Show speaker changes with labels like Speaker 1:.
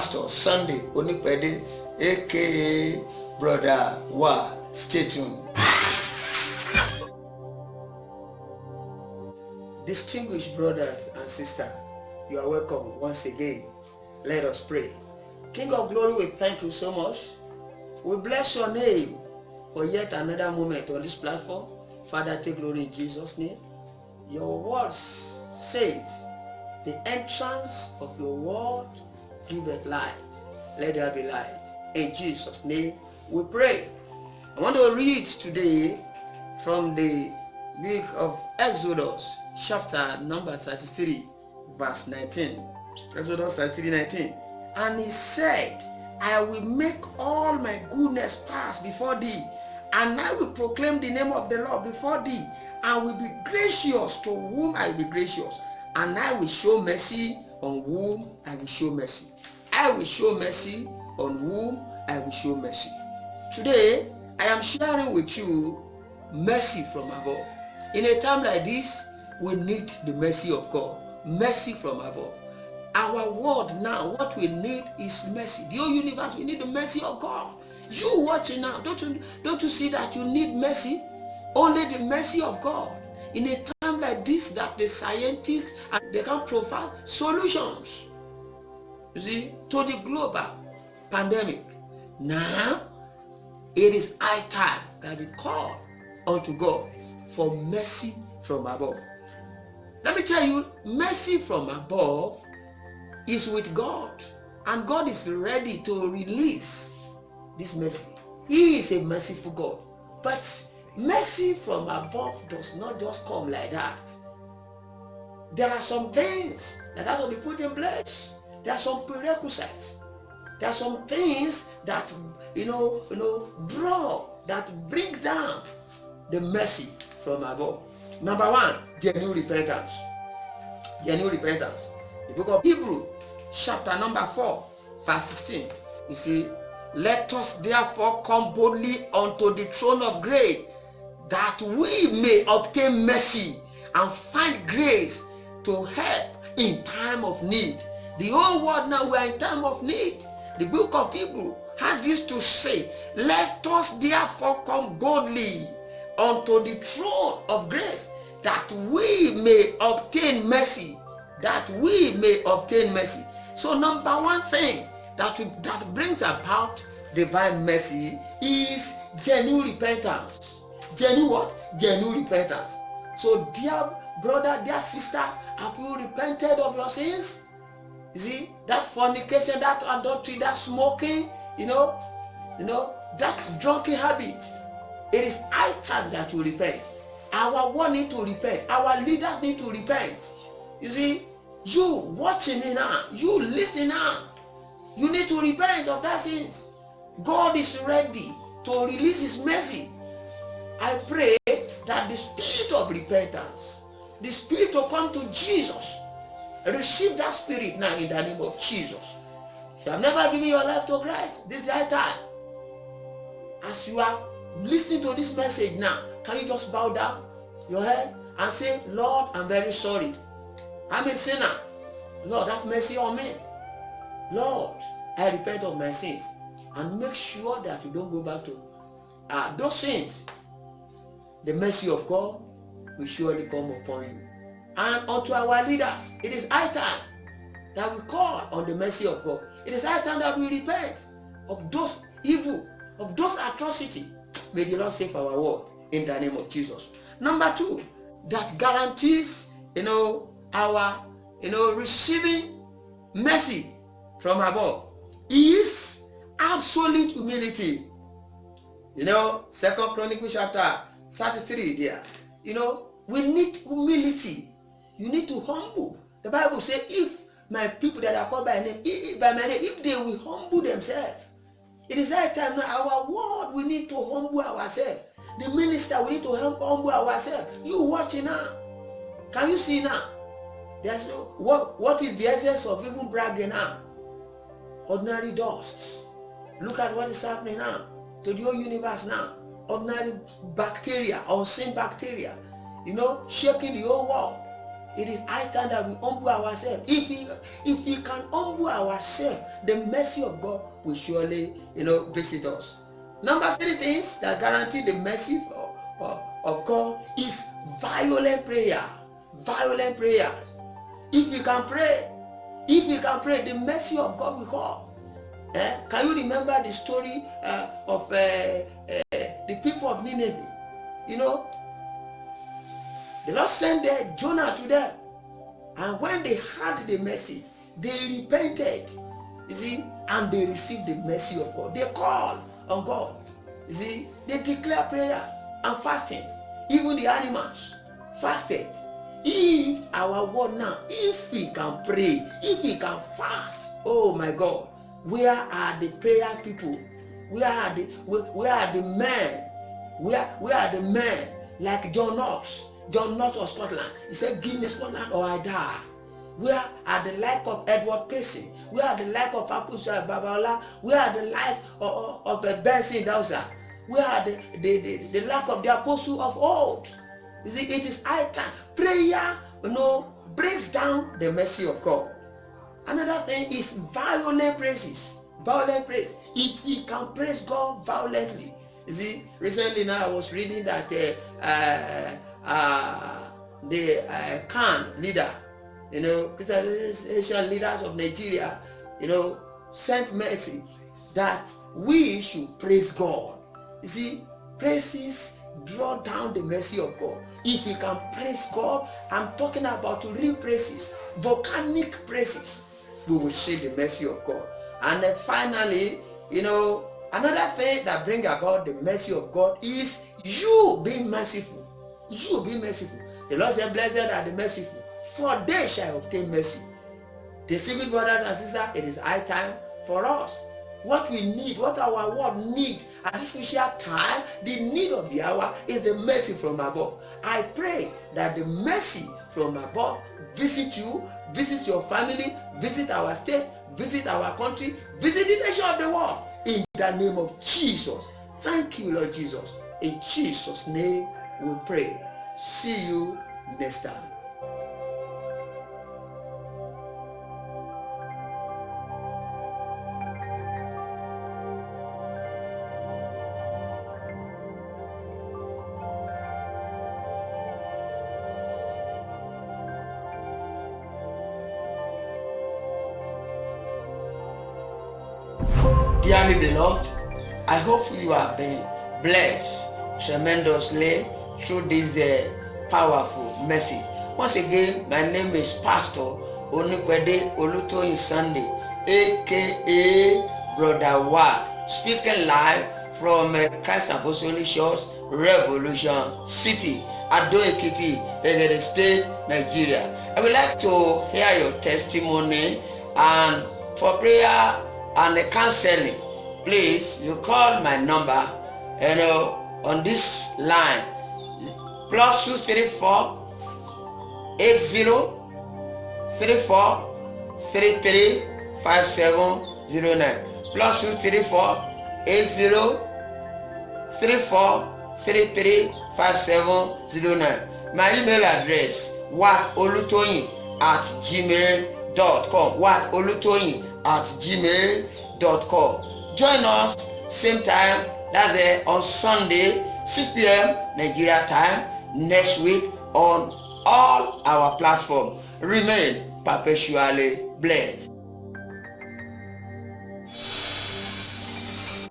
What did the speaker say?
Speaker 1: Pastor Sunday Onipede, aka Brother Wa. Stay tuned. Distinguished brothers and sisters, you are welcome once again. Let us pray. King of glory, we thank you so much. We bless your name for yet another moment on this platform. Father, take glory in Jesus' name. Your words says, the entrance of your word giveth light. Let there be light. In Jesus' name we pray. I want to read today from the book of Exodus, chapter number 33, verse 19. Exodus 33, 19. And he said, I will make all my goodness pass before thee, and I will proclaim the name of the Lord before thee, and will be gracious to whom I will be gracious, and I will show mercy on whom I will show mercy. I will show mercy on whom I will show mercy. Today, I am sharing with you mercy from above. In a time like this, we need the mercy of God. Mercy from above. Our world now, what we need is mercy. The whole universe, we need the mercy of God. You watching now, don't you see that you need mercy? Only the mercy of God. In a time like this, that the scientists, they can provide solutions, you see, to the global pandemic. Now, it is high time that we call unto God for mercy from above. Let me tell you, mercy from above is with God, and God is ready to release this mercy. He is a merciful God, but mercy from above does not just come like that. There are some things that has to be put in place. There are some prerequisites. There are some things that bring down the mercy from above. Number one, genuine repentance. Genuine repentance. The book of Hebrews, chapter number 4, verse 16. You see, let us therefore come boldly unto the throne of grace, that we may obtain mercy and find grace to help in time of need. The whole world now, we are in time of need. The book of Hebrews has this to say, let us therefore come boldly unto the throne of grace, that we may obtain mercy. That we may obtain mercy. So number one thing that brings about divine mercy is genuine repentance. Genuine what? Genuine repentance. So dear brother, dear sister, have you repented of your sins? You see, that fornication, that adultery, that smoking, that drunken habit. It is high time that you repent. Our world need to repent. Our leaders need to repent. You see, you watching me now, you listening now, you need to repent of that sins. God is ready to release his mercy. I pray that the spirit of repentance, the spirit to come to Jesus, receive that spirit now in the name of Jesus. If you have never given your life to Christ, this is high time. As you are listening to this message now, can you just bow down your head and say, Lord, I'm very sorry. I'm a sinner. Lord, have mercy on me. Lord, I repent of my sins. And make sure that you don't go back to those sins. The mercy of God will surely come upon you. And unto our leaders, it is high time that we call on the mercy of God. It is high time that we repent of those evil, of those atrocities. May the Lord save our world in the name of Jesus. Number two, that guarantees, our, receiving mercy from above is absolute humility. 2 Chronicles chapter 33 there. We need humility. You need to humble. The Bible says, if my people that are called by my name, if they will humble themselves. It is high time now. Our world, we need to humble ourselves. The minister, we need to humble ourselves. You watching now. Can you see now? There's what is the essence of even bragging now? Ordinary dust. Look at what is happening now to the whole universe now. Ordinary bacteria, unseen bacteria, shaking the whole world. It is high time that we humble ourselves. If we can humble ourselves, the mercy of God will surely, visit us. Number 3 things that guarantee the mercy of God is violent prayer. Violent prayers. If you can pray, the mercy of God will come. Can you remember the story of the people of Nineveh? The Lord sent Jonah to them. And when they heard the message, they repented. You see, and they received the mercy of God. They called on God. You see, they declare prayers and fastings. Even the animals fasted. If our word now, if we can pray, if we can fast, oh my God, where are the prayer people? Where are the men? Where are the men like John Knox? John Knox of Scotland. He said, give me Scotland or I die. Where are the like of Edward Pacey? Where are the like of Apostle Babala? Where are the like of Benson Dawson? Where are the like of the apostle of old? You see, it is high time. Prayer, breaks down the mercy of God. Another thing is violent praises. Violent praise. If we can praise God violently. You see, recently now I was reading that the Khan leader, Asian leaders of Nigeria, sent message that we should praise God. You see, praises draw down the mercy of God. If we can praise God, I'm talking about real praises, volcanic praises, we will see the mercy of God. And then finally, another thing that brings about the mercy of God is you being merciful. You being merciful. The Lord said, blessed are the merciful, for they shall obtain mercy. The secret brothers and sisters, it is high time for us. What we need, what our world needs at this crucial time, the need of the hour is the mercy from above. I pray that the mercy from above visit you, visit your family, visit our state, visit our country, visit the nation of the world. In the name of Jesus. Thank you, Lord Jesus. In Jesus' name we pray. See you next time. Dearly beloved, I hope you have been blessed tremendously through this powerful message. Once again, my name is Pastor Onikwede Olutoyin Sunday, aka Brother Wad, speaking live from Christ Apostolic Church, Revolution City, Ado Ekiti, Egede State, Nigeria. I would like to hear your testimony, and for prayer and counseling, please, you call my number, on this line, +234 80 34 33 5709, +234 80 34 33 5709. My email address, wadolutoyin@gmail.com, wadolutoyin@gmail.com. Join us same time, that's on Sunday, 6 p.m. Nigeria time, next week on all our platforms. Remain perpetually blessed.